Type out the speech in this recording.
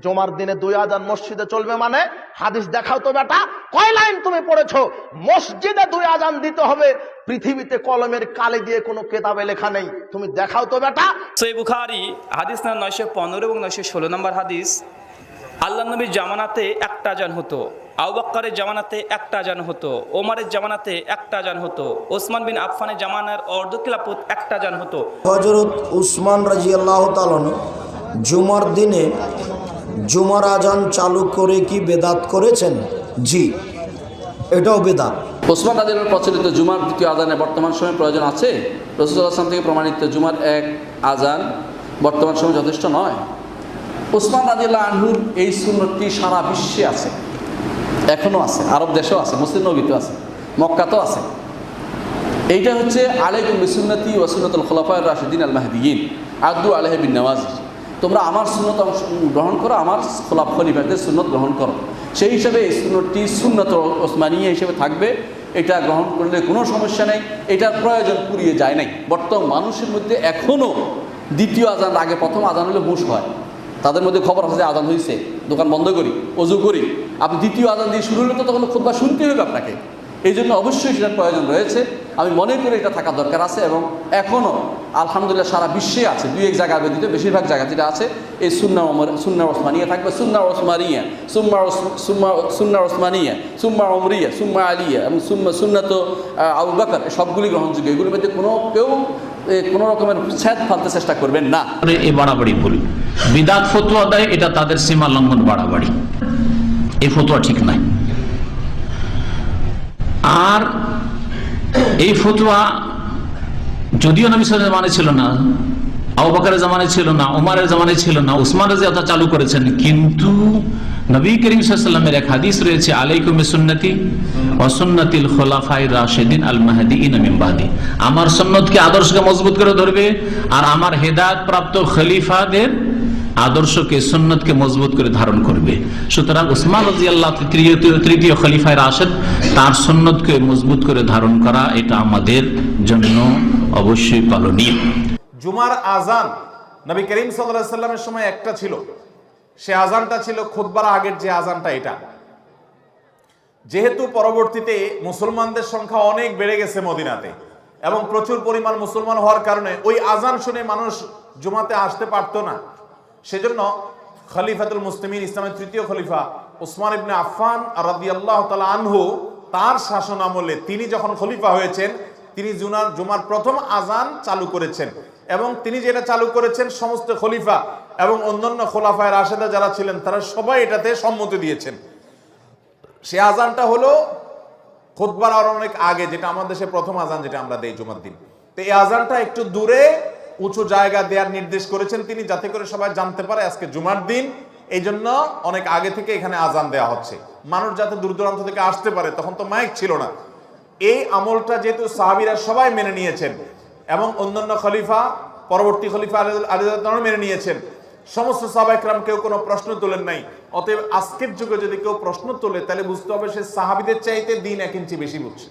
জুমার দিনে 2 আজান মসজিদে চলবে মানে হাদিস দেখাও তো বেটা, কয় লাইন তুমি পড়েছো? মসজিদে 2 আজান দিতে হবে, পৃথিবীতে কলমের কালি দিয়ে কোনো কেতাবে লেখা নেই, তুমি দেখাও তো বেটা। সহিহ বুখারী হাদিস নাম্বার 915 এবং 916 নম্বর হাদিস, আল্লাহ নবীর জামানাতে একটা আজান হতো, আবু বকরের জামানাতে একটা আজান হতো, ওমরের জামানাতে একটা আজান হতো, ওসমান বিন আফফানের জামানার অর্ধখিলাফত একটা আজান হতো। হযরত উসমান রাদিয়াল্লাহু তাআলা জুমার দিনে জুমার আজান চালু করে কি বেদাত করেছেন? জি, এটাও বেদাত। ওসমান রাদিয়াল্লাহু প্রচলিত জুমার দ্বিতীয় আজানে বর্তমান সময়ে প্রয়োজন আছে? রাসূলুল্লাহ সাল্লাল্লাহু আলাইহি ওয়াসাল্লাম থেকে প্রমাণিত জুমার এক আজান বর্তমান সময়ে যথেষ্ট নয়। ওসমান রাদিয়াল্লাহু আনহুর এই সুন্নতটি সারা বিশ্বে আছে, এখনও আছে, আরব দেশেও আছে, মুসলিম নবীতেও আছে, মক্কাতেও আছে। এইটা হচ্ছে আলাইকুম বিসুন্নতি ওয়া সুন্নাতুল খুলাফায়ে রাশিদিন আল মাহদিয়িন আদু আলাইহি বিন নওয়াজির। তোমরা আমার সুন্নত গ্রহণ করো, আমার খলিফাদের সুন্নত গ্রহণ করো। সেই হিসাবে এই সুন্নতটি সুন্নত ওসমানিয়া হিসেবে থাকবে, এটা গ্রহণ করলে কোনো সমস্যা নেই, এটার প্রয়োজন পুরিয়ে যায় নাই। বর্তমান মানুষের মধ্যে এখনও দ্বিতীয় আজান আগে প্রথম আজান হলে হুঁশ হয়, তাদের মধ্যে খবর আছে যে আজান হয়েছে, দোকান বন্ধ করি, অজু করি। আপনি দ্বিতীয় আজান দিয়ে শুরু হলে তো তখন খুতবা শুনতে হবে আপনাকে, এই জন্য অবশ্যই সেটার প্রয়োজন রয়েছে। আমি মনে করি এটা থাকা দরকার আছে, এবং এখনও আলহামদুলিল্লাহ সারা বিশ্বে আছে, 2-1 জায়গা ব্যতীত বেশিরভাগ জায়গা যেটা আছে এই সুন্নাহ ওসমানিয়া থাকবে। সুন্নাহ ওসমানিয়া, সুন্নাহ ওসমানিয়া, সুম্মা উমরিয়া, সুম্মা আলিয়া এবং সুন্নাত আবু বকর, সবগুলি গ্রহণযোগ্য। এগুলির মধ্যে কেউ কোনো রকমের ছেদ ফালতে চেষ্টা করবেন না। এই বাড়াবাড়ি ভুল, বিদাত ফতোয়া দেয়, এটা তাদের সীমা লঙ্ঘন, বাড়াবাড়ি, এই ফতোয়া ঠিক নাই। আর এই ফতোয়া যদিও নবী সাল্লাল্লাহু আলাইহি ওয়াসাল্লামের জামানায় ছিল না, আবু বকরের জামানায় ছিল না, ওমরের জামানায় ছিল না, উসমান রাদিয়াল্লাহু চালু করেছেন। কিন্তু নবী করিম সাল্লাল্লাহু আলাইহি ওয়াসাল্লামের এক হাদিস রয়েছে, আলাইকুম বিসুন্নতি ওয়া সুন্নাতিল খুলাফায়ে রাশিদিন আল মাহদিয়িন মিন বাদি। আমার সুন্নতকে, আদর্শকে মজবুত করে ধরবে, আর আমার হেদায়েত প্রাপ্ত খলিফাদের আদর্শকে, সুন্নতকে মজবুত করে ধারণ করবে। সুতরাং উসমান রাদিয়াল্লাহু তৃতীয় খলিফায়ে রাশিদ, তার সুন্নতকে মজবুত করে ধারণ করা, এটা আমাদের জন্য অবশ্যই পালনীয়। জুমার আজান নবী করিম সাল্লাল্লাহু আলাইহি সাল্লামের সময় একটা ছিল, সে আজানটা ছিল খুতবার আগের যে আজানটা। এটা যেহেতু পরবর্তীতে মুসলমানদের সংখ্যা অনেক বেড়ে গেছে মদিনাতে, এবং প্রচুর পরিমাণ মুসলমান হওয়ার কারণে ওই আজান শুনে মানুষ জুমাতে আসতে পারতো না, সেজন্য খলিফাতুল মুসলিমিন, ইসলামের তৃতীয় খলিফা উসমান ইবনে আফফান রাদিয়াল্লাহু তাআলা আনহু, তার শাসন আমলে তিনি যখন খলিফা হয়েছেন, তিনি জুমার প্রথম আজান চালু করেছেন। এবং তিনি যেটা চালু করেছেন, সমস্ত খলিফা এবং অন্যান্য খোলাফায়ে রাশেদা যারা ছিলেন তারা সবাই এটাতে সম্মতি দিয়েছেন। সে আজানটা হলো খুতবার আর অনেক আগে, যেটা আমাদের দেশে প্রথম আজান যেটা আমরা দেই জুমার দিন। তো এই আজানটা একটু দূরে উঁচু জায়গা দেওয়ার নির্দেশ করেছেন তিনি, যাতে করে সবাই জানতে পারে আজকে জুমার দিন। এই জন্য অনেক আগে থেকে এখানে আজান দেওয়া হচ্ছে, মানুষ যাতে দূর দূরান্ত থেকে আসতে পারে। তখন তো মাইক ছিল না। এই আমলটা যেহেতু সাহাবীরা সবাই মেনে নিয়েছেন, এবং অন্যান্য খলিফা, পরবর্তী খলিফা আলী রাদিয়াল্লাহু তাআলা মেনে নিয়েছেন, সমস্ত সাহাবা ইকরাম কেউ কোনো প্রশ্ন তোলেন নাই। অতএব আজকের যুগে যদি কেউ প্রশ্ন তোলে, তাহলে বুঝতে হবে সে সাহাবীদের চাইতে দিন 1 ইঞ্চি বেশি বুঝছে।